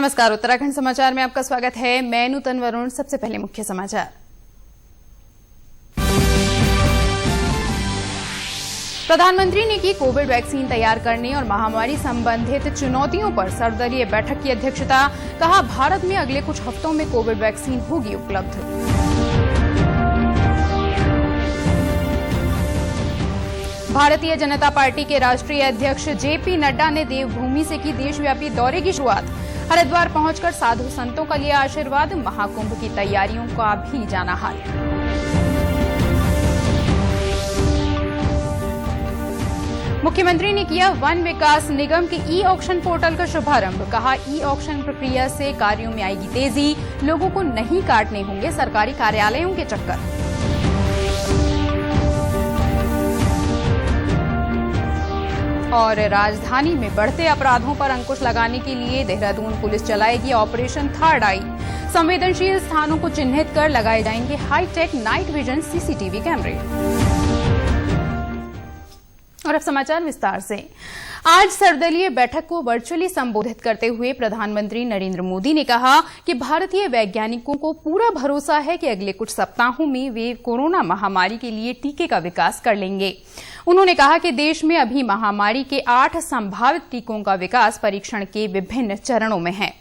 नमस्कार, उत्तराखंड समाचार में आपका स्वागत है। मैं नूतन वरुण। सबसे पहले मुख्य समाचार। प्रधानमंत्री ने की कोविड वैक्सीन तैयार करने और महामारी संबंधित चुनौतियों पर सर्वदलीय बैठक की अध्यक्षता। कहा, भारत में अगले कुछ हफ्तों में कोविड वैक्सीन होगी उपलब्ध। भारतीय जनता पार्टी के राष्ट्रीय अध्यक्ष जेपी नड्डा ने देवभूमि से की देशव्यापी दौरे की शुरुआत। हरिद्वार पहुंचकर साधु संतों का लिया आशीर्वाद। महाकुंभ की तैयारियों का भी जाना हाल। मुख्यमंत्री ने किया वन विकास निगम के ई ऑक्शन पोर्टल का शुभारंभ। कहा, ई ऑक्शन प्रक्रिया से कार्यों में आएगी तेजी। लोगों को नहीं काटने होंगे सरकारी कार्यालयों के चक्कर। और राजधानी में बढ़ते अपराधों पर अंकुश लगाने के लिए देहरादून पुलिस चलाएगी ऑपरेशन थर्ड आई। संवेदनशील स्थानों को चिन्हित कर लगाए जाएंगे हाईटेक नाइट विजन सीसीटीवी कैमरे। और अब समाचार विस्तार से। आज सर्वदलीय बैठक को वर्चुअली संबोधित करते हुए प्रधानमंत्री नरेंद्र मोदी ने कहा कि भारतीय वैज्ञानिकों को पूरा भरोसा है कि अगले कुछ सप्ताहों में वे कोरोना महामारी के लिए टीके का विकास कर लेंगे। उन्होंने कहा कि देश में अभी महामारी के 8 संभावित टीकों का विकास परीक्षण के विभिन्न चरणों में है।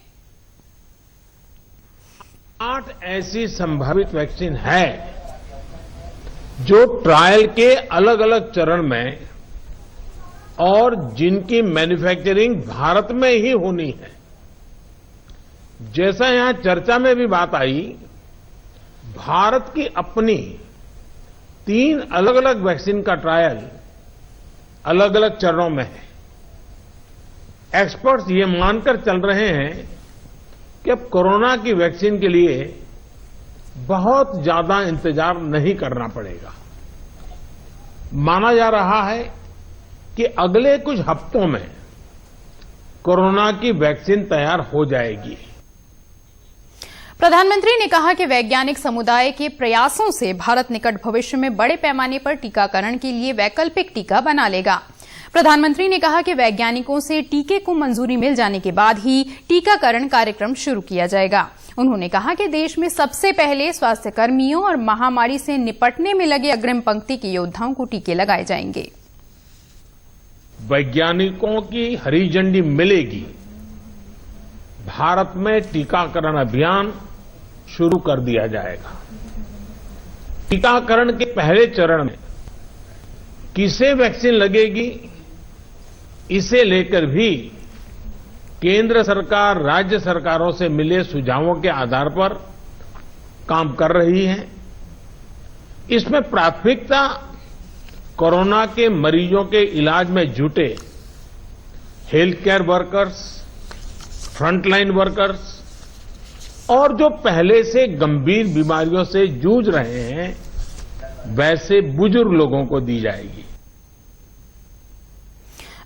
8 ऐसी संभावित वैक्सीन है जो ट्रायल के अलग अलग चरण में और जिनकी मैन्युफैक्चरिंग भारत में ही होनी है। जैसा यहां चर्चा में भी बात आई, भारत की अपनी 3 अलग अलग वैक्सीन का ट्रायल अलग अलग चरणों में है। एक्सपर्ट्स ये मानकर चल रहे हैं कि अब कोरोना की वैक्सीन के लिए बहुत ज्यादा इंतजार नहीं करना पड़ेगा। माना जा रहा है कि अगले कुछ हफ्तों में कोरोना की वैक्सीन तैयार हो जाएगी। प्रधानमंत्री ने कहा कि वैज्ञानिक समुदाय के प्रयासों से भारत निकट भविष्य में बड़े पैमाने पर टीकाकरण के लिए वैकल्पिक टीका बना लेगा। प्रधानमंत्री ने कहा कि वैज्ञानिकों से टीके को मंजूरी मिल जाने के बाद ही टीकाकरण कार्यक्रम शुरू किया जाएगा। उन्होंने कहा कि देश में सबसे पहले स्वास्थ्य कर्मियों और महामारी से निपटने में लगे अग्रिम पंक्ति के योद्धाओं को टीके लगाए जाएंगे। वैज्ञानिकों की हरी झंडी मिलेगी, भारत में टीकाकरण अभियान शुरू कर दिया जाएगा। टीकाकरण के पहले चरण में किसे वैक्सीन लगेगी, इसे लेकर भी केंद्र सरकार राज्य सरकारों से मिले सुझावों के आधार पर काम कर रही है। इसमें प्राथमिकता कोरोना के मरीजों के इलाज में जुटे health care workers, frontline workers और जो पहले से गंभीर बीमारियों से जूझ रहे हैं वैसे बुजुर्ग लोगों को दी जाएगी।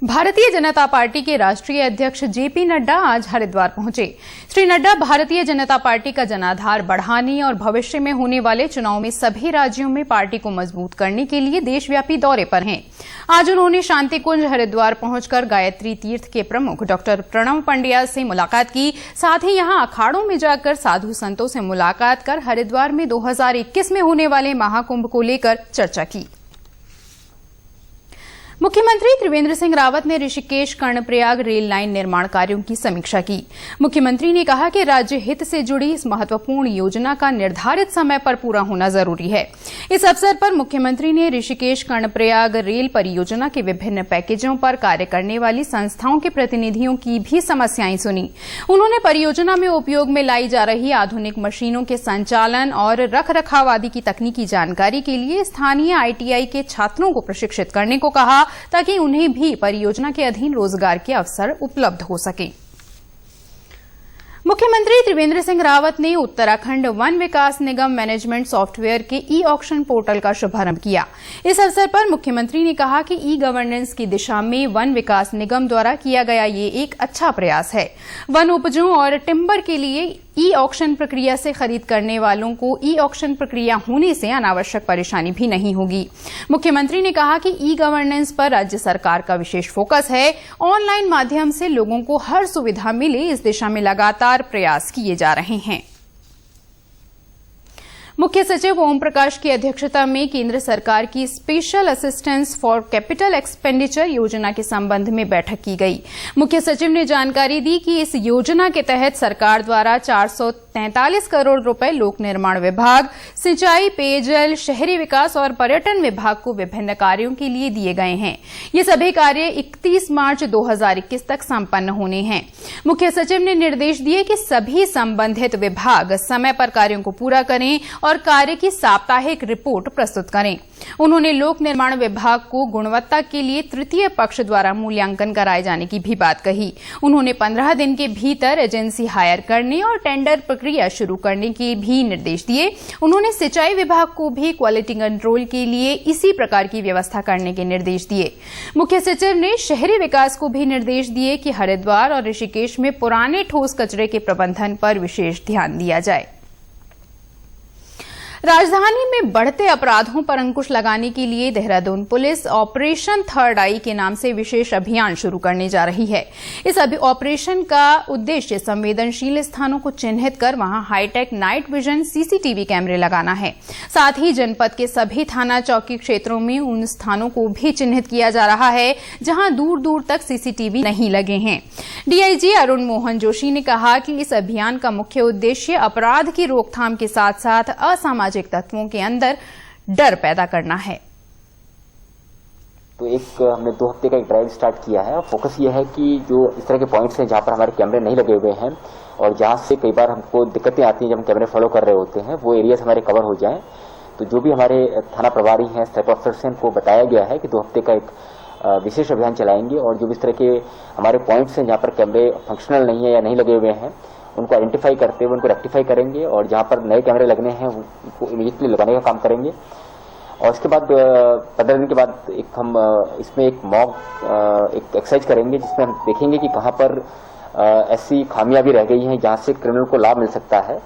भारतीय जनता पार्टी के राष्ट्रीय अध्यक्ष जेपी नड्डा आज हरिद्वार पहुंचे। श्री नड्डा भारतीय जनता पार्टी का जनाधार बढ़ाने और भविष्य में होने वाले चुनाव में सभी राज्यों में पार्टी को मजबूत करने के लिए देशव्यापी दौरे पर हैं। आज उन्होंने शांति कुंज हरिद्वार पहुंचकर गायत्री तीर्थ के प्रमुख डॉक्टर प्रणव पंड्या से मुलाकात की। साथ ही यहां अखाड़ों में जाकर साधु संतों से मुलाकात कर हरिद्वार में 2021 में होने वाले महाकुंभ को लेकर चर्चा की। मुख्यमंत्री त्रिवेंद्र सिंह रावत ने ऋषिकेश कर्णप्रयाग रेल लाइन निर्माण कार्यों की समीक्षा की। मुख्यमंत्री ने कहा कि राज्य हित से जुड़ी इस महत्वपूर्ण योजना का निर्धारित समय पर पूरा होना जरूरी है। इस अवसर पर मुख्यमंत्री ने ऋषिकेश कर्णप्रयाग रेल परियोजना के विभिन्न पैकेजों पर कार्य करने वाली संस्थाओं के प्रतिनिधियों की भी समस्याएं सुनी। उन्होंने परियोजना में उपयोग में लाई जा रही आधुनिक मशीनों के संचालन और रखरखाव आदि की तकनीकी जानकारी के लिए स्थानीय आईटीआई के छात्रों को प्रशिक्षित करने को कहा, ताकि उन्हें भी परियोजना के अधीन रोजगार के अवसर उपलब्ध हो सके। मुख्यमंत्री त्रिवेंद्र सिंह रावत ने उत्तराखंड वन विकास निगम मैनेजमेंट सॉफ्टवेयर के ई ऑक्शन पोर्टल का शुभारंभ किया। इस अवसर पर मुख्यमंत्री ने कहा कि ई गवर्नेंस की दिशा में वन विकास निगम द्वारा किया गया ये एक अच्छा प्रयास है। वन उपजों और टिम्बर के लिए ई ऑक्शन प्रक्रिया से खरीद करने वालों को ई ऑक्शन प्रक्रिया होने से अनावश्यक परेशानी भी नहीं होगी। मुख्यमंत्री ने कहा कि ई गवर्नेंस पर राज्य सरकार का विशेष फोकस है। ऑनलाइन माध्यम से लोगों को हर सुविधा मिले, इस दिशा में लगातार प्रयास किए जा रहे हैं। मुख्य सचिव ओम प्रकाश की अध्यक्षता में केंद्र सरकार की special assistance for capital expenditure योजना के संबंध में बैठक की गई। मुख्य सचिव ने जानकारी दी कि इस योजना के तहत सरकार द्वारा 443 करोड़ रुपए लोक निर्माण विभाग, सिंचाई, पेयजल, शहरी विकास और पर्यटन विभाग को विभिन्न कार्यों के लिए दिए गए हैं। ये सभी कार्य 31 मार्च 2021 तक संपन्न होने हैं। मुख्य सचिव ने निर्देश दिए कि सभी संबंधित विभाग समय पर कार्यों को पूरा करें और कार्य की साप्ताहिक रिपोर्ट प्रस्तुत करें। उन्होंने लोक निर्माण विभाग को गुणवत्ता के लिए तृतीय पक्ष द्वारा मूल्यांकन कराए जाने की भी बात कही। उन्होंने 15 दिन के भीतर एजेंसी हायर करने और टेंडर प्रक्रिया शुरू करने के भी निर्देश दिए। उन्होंने सिंचाई विभाग को भी क्वालिटी कंट्रोल के लिए इसी प्रकार की व्यवस्था करने के निर्देश दिए। मुख्य सचिव ने शहरी विकास को भी निर्देश दिए कि हरिद्वार और ऋषिकेश में पुराने ठोस कचरे के प्रबंधन पर विशेष ध्यान दिया जाए। राजधानी में बढ़ते अपराधों पर अंकुश लगाने के लिए देहरादून पुलिस ऑपरेशन थर्ड आई के नाम से विशेष अभियान शुरू करने जा रही है। इस ऑपरेशन का उद्देश्य संवेदनशील स्थानों को चिन्हित कर वहां हाईटेक नाइट विजन सीसीटीवी कैमरे लगाना है। साथ ही जनपद के सभी थाना चौकी क्षेत्रों में उन स्थानों को भी चिन्हित किया जा रहा है जहां दूर दूर तक सीसीटीवी नहीं लगे हैं। डीआईजी अरुण मोहन जोशी ने कहा कि इस अभियान का मुख्य उद्देश्य अपराध की रोकथाम के साथ साथ असामाजिक तत्वों के अंदर डर पैदा करना है। तो हमने 2 हफ्ते का एक ड्राइव स्टार्ट किया है और फोकस ये है कि जो इस तरह के पॉइंट्स हैं जहां पर हमारे कैमरे नहीं लगे हुए हैं और जहां से कई बार हमको दिक्कतें आती हैं जब हम कैमरे फॉलो कर रहे होते हैं, वो एरियाज हमारे कवर हो जाएं। तो जो भी हमारे थाना प्रभारी हैं, स्टेप ऑफिसर्स हैं, उनको बताया गया है कि 2 हफ्ते का एक विशेष अभियान चलाएंगे और जो भी इस तरह के हमारे पॉइंट्स हैं जहां पर कैमरे फंक्शनल नहीं है या नहीं लगे हुए हैं, उनको आइडेंटिफाई करते हुए उनको रेक्टिफाई करेंगे और जहां पर नए कैमरे लगने हैं उनको इमीडिएटली लगाने का काम करेंगे। और इसके बाद 15 दिन के बाद हम इसमें एक मॉक एक एक्सरसाइज करेंगे जिसमें हम देखेंगे कि कहां पर ऐसी खामियां भी रह गई हैं जहां से क्रिमिनल को लाभ मिल सकता है।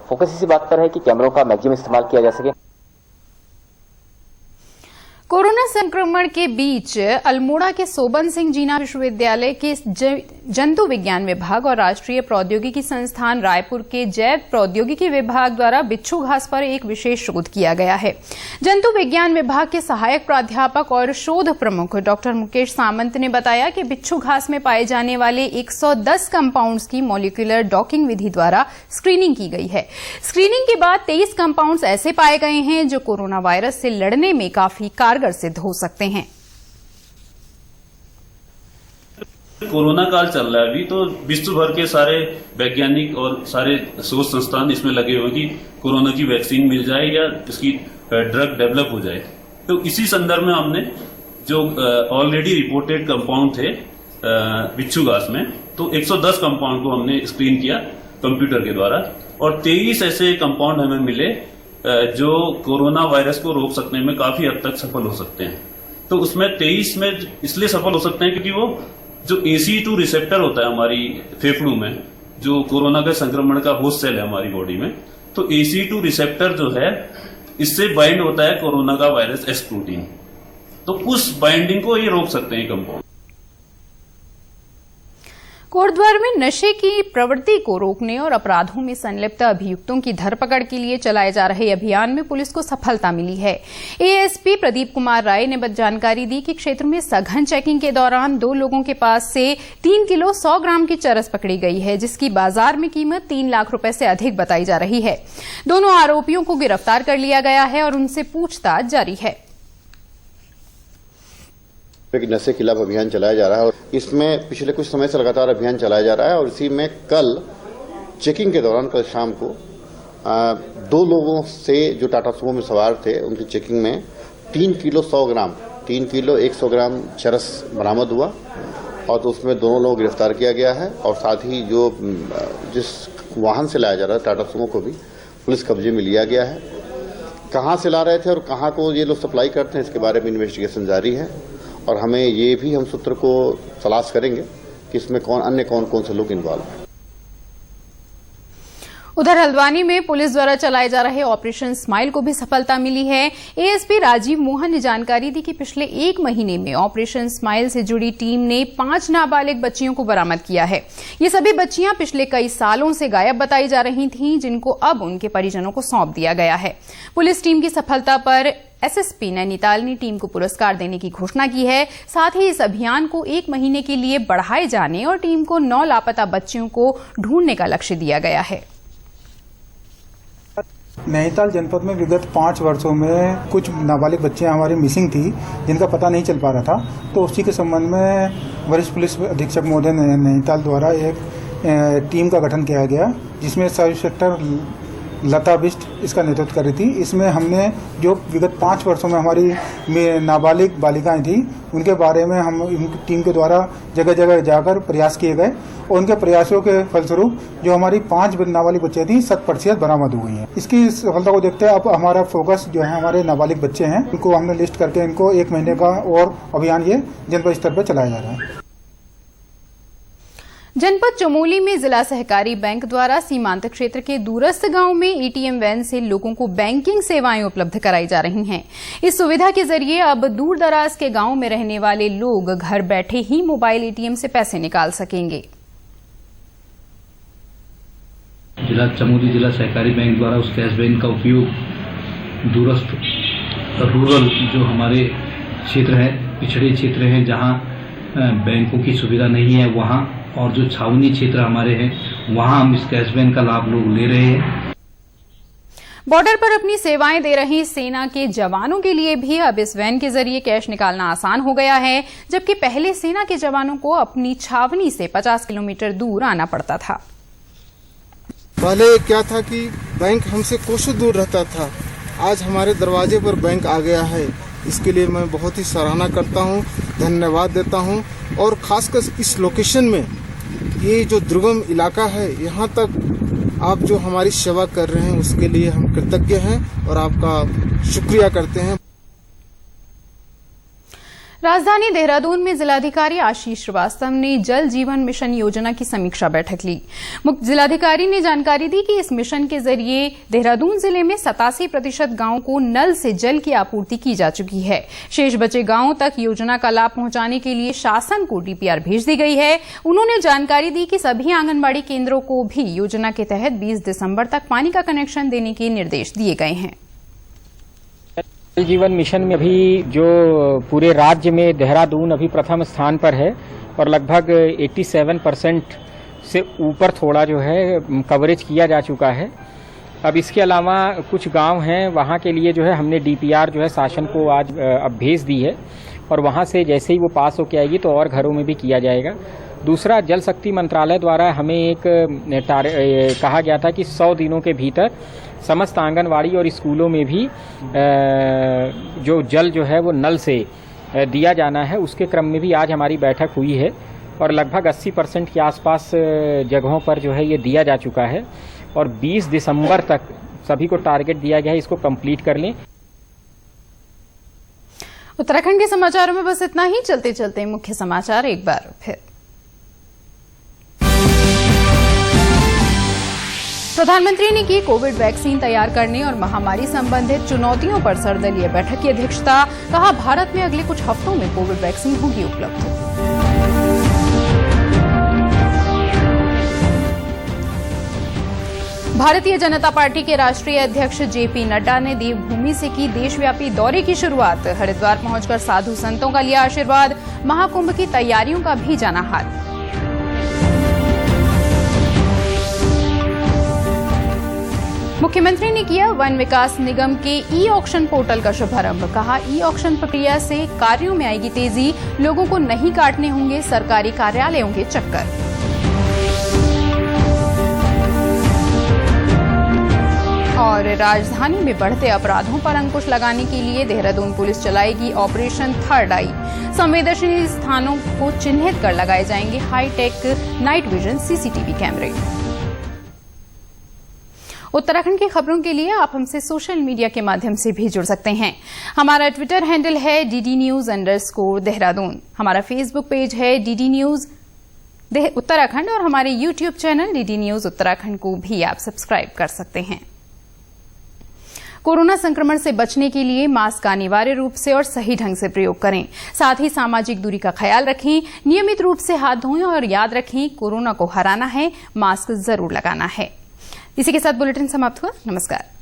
फोकस इसी बात पर है कि कैमरों का मैक्सिमम इस्तेमाल किया जा सके। कोरोना संक्रमण के बीच अल्मोड़ा के सोबन सिंह जीना विश्वविद्यालय के जंतु विज्ञान विभाग और राष्ट्रीय प्रौद्योगिकी संस्थान रायपुर के जैव प्रौद्योगिकी विभाग द्वारा बिच्छू घास पर एक विशेष शोध किया गया है। जंतु विज्ञान विभाग के सहायक प्राध्यापक और शोध प्रमुख डॉक्टर मुकेश सामंत ने बताया कि बिच्छू घास में पाए जाने वाले 110 कंपाउंड्स की मॉलिक्यूलर डॉकिंग विधि द्वारा स्क्रीनिंग की गई है। स्क्रीनिंग के बाद 23 कंपाउंड्स ऐसे पाए गए हैं जो कोरोना वायरस से लड़ने में काफी कारगर सिद्ध हो सकते हैं। कोरोना काल चल रहा है अभी, तो विश्व भर के सारे वैज्ञानिक और सारे शोध संस्थान इसमें लगे हुए कि कोरोना की वैक्सीन मिल जाए या इसकी ड्रग डेवलप हो जाए। तो इसी संदर्भ में हमने जो ऑलरेडी रिपोर्टेड कंपाउंड थे बिच्छू घास में, तो 110 कंपाउंड को हमने स्क्रीन किया कंप्यूटर के द्वारा और 23 ऐसे कंपाउंड हमें मिले जो कोरोना वायरस को रोक सकने में काफी हद तक सफल हो सकते हैं। तो उसमें 23 में इसलिए सफल हो सकते हैं क्योंकि वो जो ACE2 रिसेप्टर होता है हमारी फेफड़ों में, जो कोरोना के संक्रमण का होस्ट सेल है हमारी बॉडी में, तो ACE2 रिसेप्टर जो है इससे बाइंड होता है कोरोना का वायरस एस प्रोटीन। तो उस बाइंडिंग को ये रोक सकते हैं कंपाउंड। कोटद्वार में नशे की प्रवृत्ति को रोकने और अपराधों में संलिप्त अभियुक्तों की धरपकड़ के लिए चलाए जा रहे अभियान में पुलिस को सफलता मिली है। एएसपी प्रदीप कुमार राय ने जानकारी दी कि क्षेत्र में सघन चेकिंग के दौरान 2 लोगों के पास से 3 किलो 100 ग्राम की चरस पकड़ी गई है, जिसकी बाजार में कीमत 3 लाख रुपए से अधिक बताई जा रही है। दोनों आरोपियों को गिरफ्तार कर लिया गया है और उनसे पूछताछ जारी है। नशे के खिलाफ अभियान चलाया जा रहा है और इसमें पिछले कुछ समय से लगातार अभियान चलाया जा रहा है और इसी में कल चेकिंग के दौरान कल शाम को 2 लोगों से जो टाटा सुमो में सवार थे उनकी चेकिंग में 3 किलो 100 ग्राम चरस बरामद हुआ और तो उसमें दोनों लोग गिरफ्तार किया गया है और साथ ही जो जिस वाहन से लाया जा रहा है टाटा सुमो को भी पुलिस कब्जे में लिया गया है। कहाँ से ला रहे थे और कहाँ को ये लोग सप्लाई करते हैं इसके बारे में इन्वेस्टिगेशन जारी है और हमें ये भी हम सूत्र को तलाश करेंगे कि इसमें कौन से लोग इन्वॉल्व हैं। उधर हल्द्वानी में पुलिस द्वारा चलाए जा रहे ऑपरेशन स्माइल को भी सफलता मिली है। एएसपी राजीव मोहन ने जानकारी दी कि पिछले 1 महीने में ऑपरेशन स्माइल से जुड़ी टीम ने 5 नाबालिग बच्चियों को बरामद किया है। ये सभी बच्चियां पिछले कई सालों से गायब बताई जा रही थीं, जिनको अब उनके परिजनों को सौंप दिया गया है। पुलिस टीम की सफलता पर एसएसपी नैनीताल ने टीम को पुरस्कार देने की घोषणा की है। साथ ही इस अभियान को 1 महीने के लिए बढ़ाए जाने और टीम को 9 लापता बच्चियों को ढूंढने का लक्ष्य दिया गया है। नैनीताल जनपद में विगत 5 वर्षों में कुछ नाबालिग बच्चियां हमारी मिसिंग थी, जिनका पता नहीं चल पा रहा था। तो उसी के संबंध में वरिष्ठ पुलिस अधीक्षक महोदय नैनीताल द्वारा एक टीम का गठन किया गया, जिसमें सब इंस्पेक्टर लता बिष्ट इसका नेतृत्व कर रही थी। इसमें हमने जो विगत 5 वर्षों में हमारी नाबालिग बालिकाएं थी, उनके बारे में हम टीम के द्वारा जगह जगह जाकर प्रयास किए गए और उनके प्रयासों के फलस्वरूप जो हमारी 5 नाबालिग बच्चे थी 100% बरामद हो गई हैं। इसकी सफलता को देखते हुए अब हमारा फोकस जो है हमारे नाबालिग बच्चे हैं, इनको हमने लिस्ट करके इनको 1 महीने का और अभियान ये जनपद स्तर पर चलाया जा रहा है। जनपद चमोली में जिला सहकारी बैंक द्वारा सीमांत क्षेत्र के दूरस्थ गांव में एटीएम वैन से लोगों को बैंकिंग सेवाएं उपलब्ध कराई जा रही हैं। इस सुविधा के जरिए अब दूर दराज के गांव में रहने वाले लोग घर बैठे ही मोबाइल एटीएम से पैसे निकाल सकेंगे। जिला चमोली जिला सहकारी बैंक द्वारा उस कैश वैन का उपयोग दूरस्थ रूरल जो हमारे क्षेत्र है, पिछड़े क्षेत्र हैं, जहां बैंकों की सुविधा नहीं है वहां, और जो छावनी क्षेत्र हमारे हैं वहां हम इस कैश वैन का लाभ लोग ले रहे हैं। बॉर्डर पर अपनी सेवाएं दे रही सेना के जवानों के लिए भी अब इस वैन के जरिए कैश निकालना आसान हो गया है, जबकि पहले सेना के जवानों को अपनी छावनी से 50 किलोमीटर दूर आना पड़ता था। पहले क्या था कि बैंक हमसे कोसों दूर रहता था, आज हमारे दरवाजे पर बैंक आ गया है। इसके लिए मैं बहुत ही सराहना करता हूं, धन्यवाद देता हूं। और खासकर इस लोकेशन में, ये जो दुर्गम इलाका है, यहाँ तक आप जो हमारी सेवा कर रहे हैं उसके लिए हम कृतज्ञ हैं और आपका शुक्रिया करते हैं। राजधानी देहरादून में जिलाधिकारी आशीष श्रीवास्तव ने जल जीवन मिशन योजना की समीक्षा बैठक ली। जिलाधिकारी ने जानकारी दी कि इस मिशन के जरिए देहरादून जिले में 87% गांवों को नल से जल की आपूर्ति की जा चुकी है। शेष बचे गांवों तक योजना का लाभ पहुंचाने के लिए शासन को डीपीआर भेज दी गई है। उन्होंने जानकारी दी कि सभी आंगनबाड़ी केंद्रों को भी योजना के तहत 20 दिसंबर तक पानी का कनेक्शन देने के निर्देश दिए गए हैं। जल जीवन मिशन में अभी जो पूरे राज्य में देहरादून अभी प्रथम स्थान पर है और लगभग 87% से ऊपर थोड़ा जो है कवरेज किया जा चुका है। अब इसके अलावा कुछ गांव हैं, वहां के लिए जो है हमने डीपीआर जो है शासन को आज अब भेज दी है और वहां से जैसे ही वो पास होके आएगी तो और घरों में भी किया जाएगा। दूसरा, जल शक्ति मंत्रालय द्वारा हमें एक कहा गया था कि 100 दिनों के भीतर समस्त आंगनवाड़ी और स्कूलों में भी जो जल जो है वो नल से दिया जाना है। उसके क्रम में भी आज हमारी बैठक हुई है और लगभग 80% के आसपास जगहों पर जो है ये दिया जा चुका है और 20 दिसंबर तक सभी को टारगेट दिया गया है, इसको कंप्लीट कर लें। उत्तराखंड के समाचारों में बस इतना ही। चलते चलते मुख्य समाचार एक बार फिर। प्रधानमंत्री ने की कोविड वैक्सीन तैयार करने और महामारी संबंधित चुनौतियों पर सर्वदलीय बैठक की अध्यक्षता। कहा, भारत में अगले कुछ हफ्तों में कोविड वैक्सीन होगी उपलब्ध। भारतीय जनता पार्टी के राष्ट्रीय अध्यक्ष जेपी नड्डा ने देवभूमि से की देशव्यापी दौरे की शुरुआत। हरिद्वार पहुंचकर साधु संतों का लिया आशीर्वाद। महाकुंभ की तैयारियों का भी जाना हाल। मुख्यमंत्री ने किया वन विकास निगम के ई ऑक्शन पोर्टल का शुभारंभ। कहा, ई ऑक्शन प्रक्रिया से कार्यों में आएगी तेजी, लोगों को नहीं काटने होंगे सरकारी कार्यालयों के चक्कर। और राजधानी में बढ़ते अपराधों पर अंकुश लगाने के लिए देहरादून पुलिस चलाएगी ऑपरेशन थर्ड आई। संवेदनशील स्थानों को चिन्हित कर लगाए जाएंगे हाईटेक नाइट विजन सीसीटीवी कैमरे। उत्तराखंड की खबरों के लिए आप हमसे सोशल मीडिया के माध्यम से भी जुड़ सकते हैं। हमारा ट्विटर हैंडल है DD News_देहरादून। हमारा फेसबुक पेज है DD News उत्तराखंड और हमारे YouTube channel DD news Uttarakhand को भी आप सब्सक्राइब कर सकते हैं। कोरोना संक्रमण से बचने के लिए मास्क का अनिवार्य रूप से और सही ढंग से प्रयोग करें। साथ ही सामाजिक दूरी का ख्याल रखें, नियमित रूप से हाथ धोएं और याद रखें, कोरोना को हराना है, मास्क जरूर लगाना है। इसी के साथ बुलेटिन समाप्त हुआ। नमस्कार।